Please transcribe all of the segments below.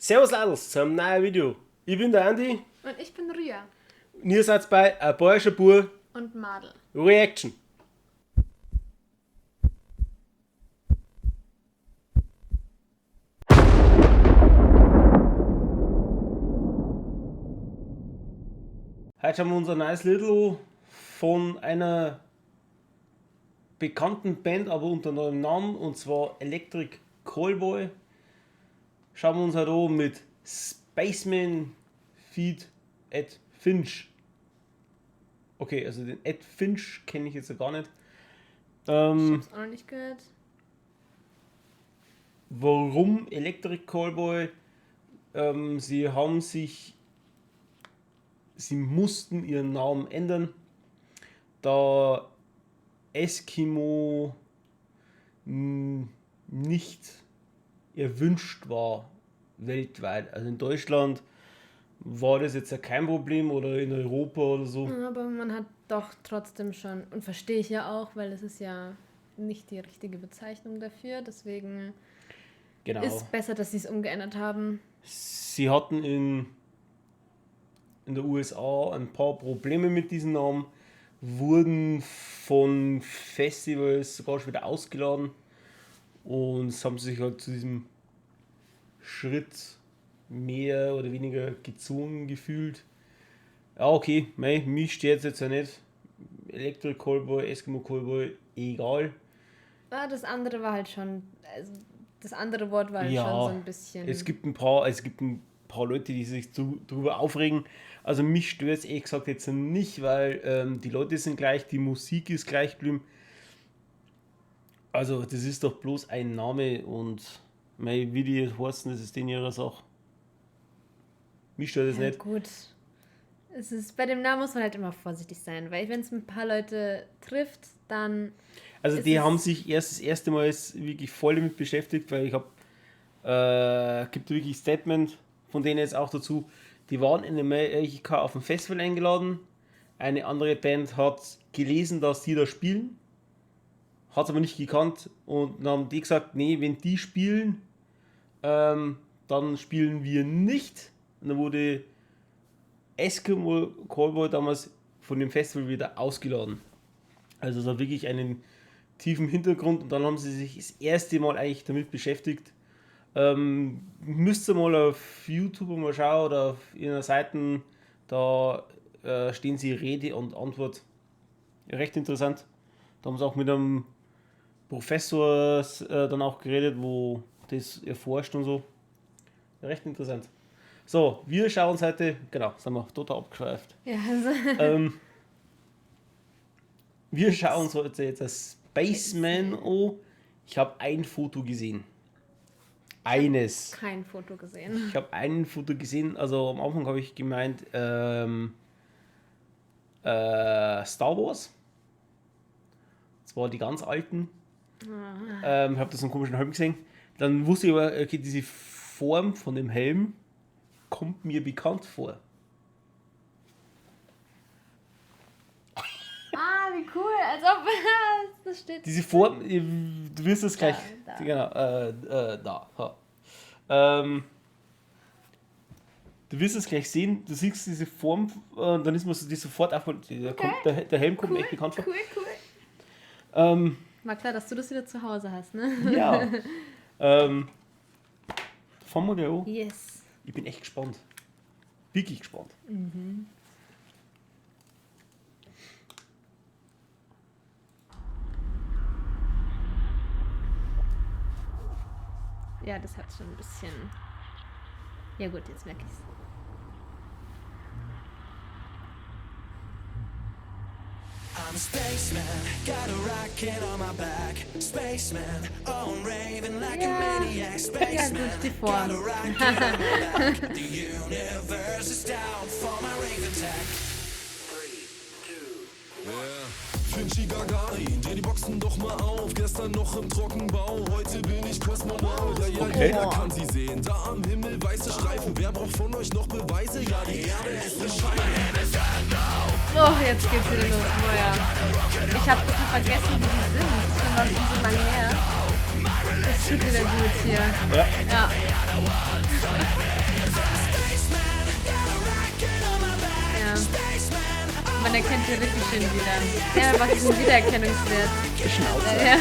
Servus Ladels zu einem neuen Video. Ich bin der Andi Und ich bin Ria. und ihr seid bei Ein Bayerischer Bur Und Madel. Reaction. Heute haben wir unser neues Little von einer bekannten Band, aber unter neuem Namen, und zwar Electric Callboy. Schauen wir uns halt an mit Spaceman Feed Ed Finch. Okay, also den Ed Finch kenne ich jetzt ja gar nicht. Ich hab's auch noch nicht gehört. Warum Electric Callboy? Sie mussten ihren Namen ändern, da Eskimo nicht erwünscht war weltweit. Also in Deutschland war das jetzt ja kein Problem oder in Europa oder so. Aber man hat doch trotzdem schon, und verstehe ich ja auch, weil es ist ja nicht die richtige Bezeichnung dafür, deswegen Genau. ist besser, dass sie es umgeändert haben. Sie hatten in der USA ein paar Probleme mit diesem Namen, wurden von Festivals sogar schon wieder ausgeladen und es haben sich halt zu diesem Schritt mehr oder weniger gezwungen gefühlt. Ja, okay, mich stört jetzt ja nicht. Electric Callboy, Eskimo Callboy, egal. Das andere war halt schon, also das andere Wort war halt Ja, schon so ein bisschen. Es gibt ein paar Leute, die sich darüber aufregen. Also mich stört es ehrlich gesagt jetzt nicht, weil die Leute sind gleich, die Musik ist gleich geblieben. Also das ist doch bloß ein Name und wie die jetzt heißen, das ist denen ihre Sache. Mich stört das Ja, nicht. gut. Es ist, bei dem Namen muss man halt immer vorsichtig sein, weil wenn es ein paar Leute trifft, dann. Also ist die es- haben sich das erste Mal jetzt wirklich voll damit beschäftigt, weil ich habe, gibt wirklich Statement von denen jetzt auch dazu, die waren in Amerika auf ein Festival eingeladen, eine andere Band hat gelesen, dass die da spielen, hat es aber nicht gekannt und dann haben die gesagt, nee, wenn die spielen, dann spielen wir nicht. Und dann wurde Eskimo Callboy damals von dem Festival wieder ausgeladen. Also es hat wirklich einen tiefen Hintergrund und dann haben sie sich das erste Mal eigentlich damit beschäftigt. Müsst ihr mal auf YouTube mal schauen oder auf ihren Seiten, da stehen sie Rede und Antwort. Recht interessant. Da haben sie auch mit einem Professor dann auch geredet, wo das erforscht und so. Recht interessant. So, wir schauen uns heute, genau, sind wir total abgeschweift. Ja, also, Wir schauen uns heute jetzt das Spaceman an. Ich habe ein Foto gesehen. Eines. kein Foto gesehen. Ich habe ein Foto gesehen, also am Anfang habe ich gemeint Star Wars. Das war die ganz alten. Ich habe das so einen komischen Helm gesehen. Dann wusste ich aber, okay, diese Form von dem Helm kommt mir bekannt vor. Wie cool, als ob das steht. Diese Form, du wirst es gleich. Da. Genau, da. Ha. Du wirst es gleich sehen, du siehst diese Form, dann ist mir die sofort aufgefallen. Der Helm kommt mir echt bekannt vor. Cool. War klar, dass du das wieder zu Hause hast, ne? Ja. Fangen wir gleich an. Yes. Ich bin echt gespannt. Wirklich gespannt. Ja, das hat schon ein bisschen. Ja gut, jetzt merke ich's. I'm a spaceman, got a rocket on my back. Spaceman, oh, I'm raving like a maniac. Ja, Spaceman, gut, die got a Form. rocket on my back. The universe is down for my rave attack. 3, 2, Finchi Gagarin, dreh die Boxen doch mal auf. Gestern noch im Trockenbau, heute bin ich Kosmonaut. Ja, Okay. jeder kann sie sehen. Da am Himmel weiße Streifen. Wer braucht von euch noch Beweise? Ja, die Erde ist bescheiden. Oh, jetzt geht's wieder los. Oh ja. Ich hab total vergessen, wie die sind. Schon war schon so lange her. Das tut wieder gut hier. Ja. Ja. erkennt ihr richtig schön wieder. Ja, was ist ein Wiedererkennungswert? Schnauze. Ja.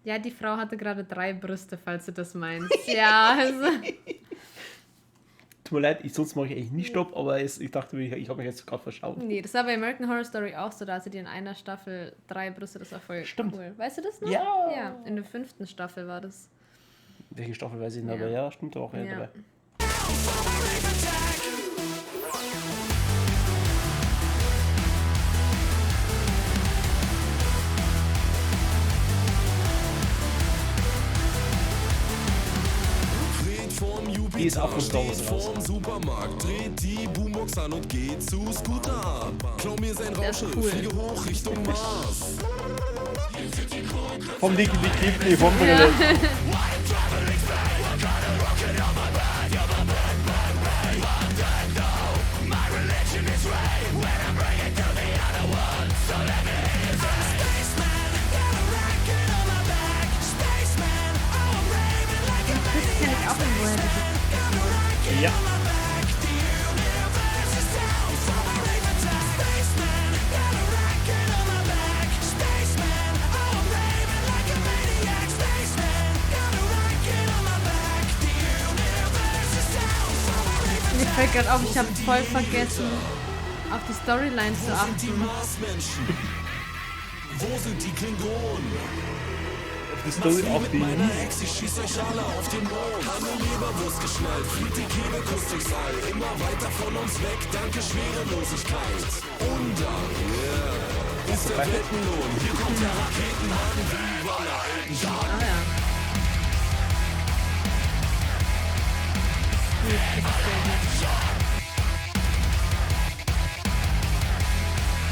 Ja, die Frau hatte gerade 3 Brüste, falls du das meinst. Ja, also. Tut mir leid, sonst mache ich eigentlich nie Stopp, aber ich dachte mir, ich habe mich jetzt gerade verschaut. Nee, das war bei American Horror Story auch so, da hatte die in einer Staffel 3 Brüste, das war voll Stimmt. cool. Weißt du das noch? Ja. Ja, in der 5. Staffel war das. Welche Staffel weiß ich nicht, Ja. aber ja, stimmt auch ja. Ja. dabei. Die ist auch von Star Wars raus. Vorm Supermarkt, dreht die Boombox an und geht zu Scooter. Klau mir sein Raumschiff, cool. fliege hoch Richtung Mars. Vom Dicken Dick, nee, vom Ja. Das kenne ich auch irgendwoher. Ja. Mir fällt gerade auf, ich habe voll vergessen, auf die Storylines zu Die achten. Marsmenschen. Wo sind die Klingonen? Das Story auch die. Meiner Ex, ich schieß euch alle auf den Mond. Eine Leberwurst geschnallt, fliegt die Kehle, küsst durchs All. Immer weiter von uns weg, danke Schwerelosigkeit. Und dann, yeah, ist der Weltenlohn. Hier kommt der Raketenhaken wie bei einer alten Stadt. Ah ja.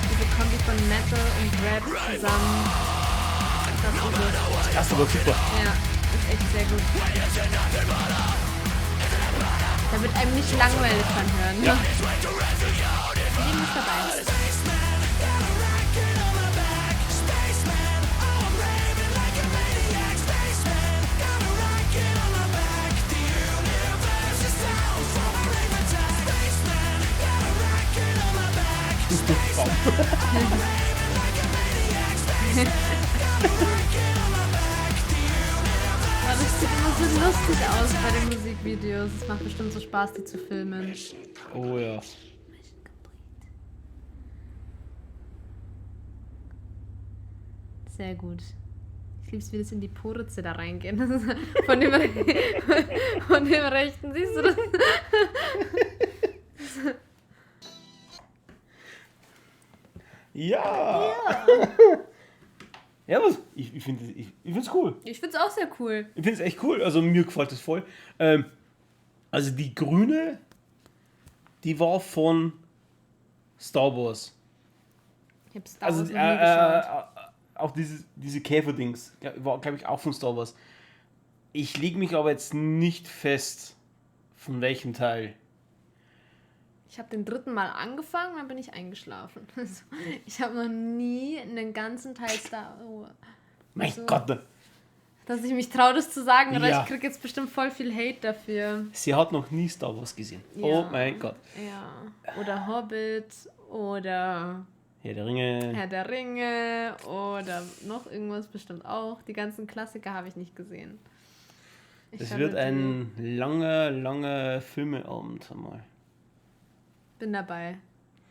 Diese Kombi von Metal und Rap zusammen. Das ist gut. Das war super. Ja, ist echt sehr gut. Da wird einem nicht langweilig von hören. Ja. Leben ist dabei. Das sieht immer so lustig aus bei den Musikvideos. Es macht bestimmt so Spaß, die zu filmen. Oh ja. Sehr gut. Ich liebe es, wie das in die Poritze da reingehen. Das ist von dem rechten, siehst du das? Ja. Ja, was? Ich finde es cool. Ich finde es auch sehr cool. Ich finde es echt cool. Also mir gefällt das voll. Also die grüne, die war von Star Wars. Ich habe Star Also Wars noch nie geschaut. auch diese Käferdings war, glaube ich, auch von Star Wars. Ich lege mich aber jetzt nicht fest, von welchem Teil. Ich habe den 3. Mal angefangen, dann bin ich eingeschlafen. Also, ich habe noch nie einen ganzen Teil Star Wars. Mein Also, Gott, ne? dass ich mich traue, das zu sagen, oder Ja. ich kriege jetzt bestimmt voll viel Hate dafür. Sie hat noch nie Star Wars gesehen. Ja. Oh mein Gott. Ja. Oder Hobbit oder Herr der Ringe. Herr der Ringe oder noch irgendwas bestimmt auch. Die ganzen Klassiker habe ich nicht gesehen. Es habe wird die- ein langer Filmeabend einmal. Bin dabei.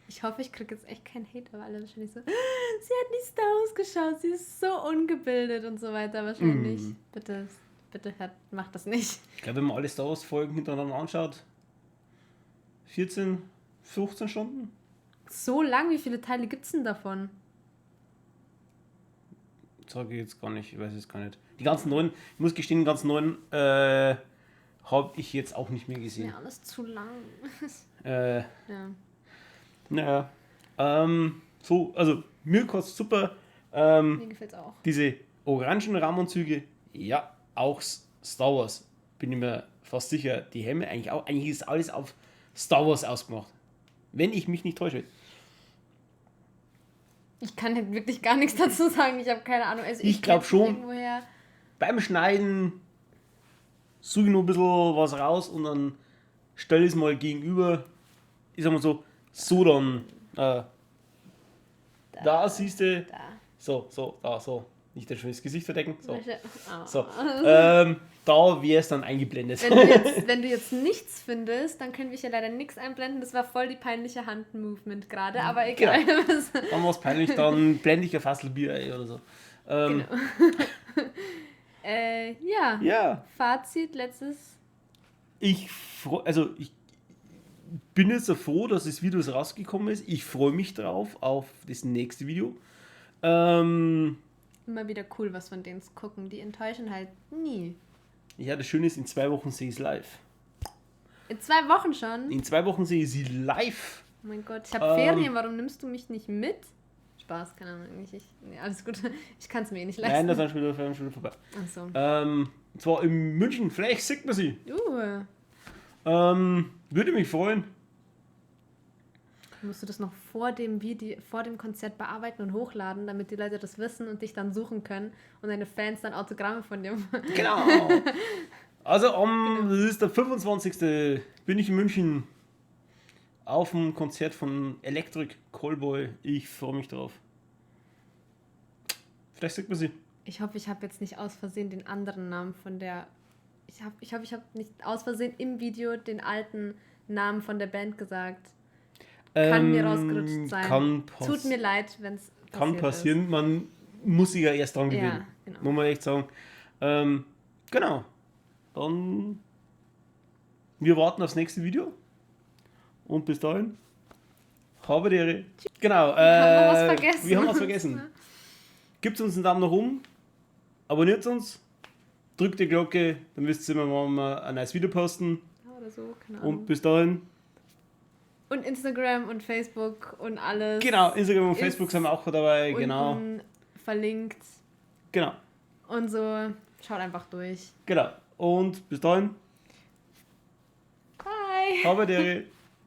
Ich hoffe, ich kriege jetzt echt keinen Hate, aber alle wahrscheinlich so, sie hat nicht Star Wars geschaut, sie ist so ungebildet und so weiter wahrscheinlich. Bitte macht das nicht. Ich glaube, wenn man alle Star Wars Folgen hintereinander anschaut, 14, 15 Stunden? So lang, wie viele Teile gibt es denn davon? Sage ich jetzt gar nicht, ich weiß es gar nicht. Die ganzen neuen, ich muss gestehen, die ganzen neuen habe ich jetzt auch nicht mehr gesehen. Ja, alles zu lang. Ja. Ja. Naja. So, also mir kostet super. Mir gefällt es auch. Diese orangen Rahmenanzüge, ja, auch Star Wars. Bin ich mir fast sicher, die Helme eigentlich auch. Eigentlich ist alles auf Star Wars ausgemacht. Wenn ich mich nicht täusche. Ich kann halt wirklich gar nichts dazu sagen. Ich habe keine Ahnung. Also Ich glaub kenn's schon. irgendwoher. Beim Schneiden suche ich noch ein bisschen was raus und dann stelle ich es mal gegenüber. Ich sag mal so dann. Da siehst du. Da. So. Nicht das schönes Gesicht verdecken. So. Oh. So. Da wäre es dann eingeblendet. Wenn du jetzt nichts findest, dann können wir hier leider nichts einblenden. Das war voll die peinliche Hand-Movement gerade, aber egal. Genau. Dann war es peinlich, dann blende ich ein Fasselbier ein oder so. Genau. Ja. Fazit, letztes. Ich bin jetzt so froh, dass das Video so rausgekommen ist. Ich freue mich drauf auf das nächste Video. Immer wieder cool, was von denen zu gucken. Die enttäuschen halt nie. Ja, das Schöne ist, in 2 Wochen sehe ich es live. In 2 Wochen schon? In 2 Wochen sehe ich sie live. Oh mein Gott, ich habe Ferien, warum nimmst du mich nicht mit? Spaß, keine Ahnung. Nee, alles gut. Ich kann es mir eh nicht leisten. Nein, das ist schon wieder vorbei. Achso. Und zwar in München, vielleicht sieht man sie. Würde mich freuen. Musst du das noch vor dem Konzert bearbeiten und hochladen, damit die Leute das wissen und dich dann suchen können und deine Fans dann Autogramme von dir machen. Genau. Also das ist der 25. bin ich in München auf dem Konzert von Electric Callboy. Ich freue mich drauf. Vielleicht sieht man sie. Ich hoffe, ich habe jetzt nicht aus Versehen den anderen Namen von der... Ich hoffe, ich habe nicht aus Versehen im Video den alten Namen von der Band gesagt. Kann mir rausgerutscht sein. Tut mir leid, wenn es kann passieren. Ist. Man muss sich ja erst dran gewöhnen. Ja, genau. Muss man echt sagen. Genau. Dann wir warten aufs nächste Video. Und bis dahin. Habe die Ehre. Genau. Wir haben was vergessen. Gebt uns einen Daumen nach oben. Abonniert uns. Drückt die Glocke. Dann wisst ihr immer, wann wir ein neues Video posten. Oder so, keine Ahnung. Und bis dahin. Und Instagram und Facebook und alles. Genau, Instagram und Facebook sind wir auch dabei, genau. Verlinkt. Genau. Und so, schaut einfach durch. Genau. Und bis dahin. Bye. Habe die Ehre.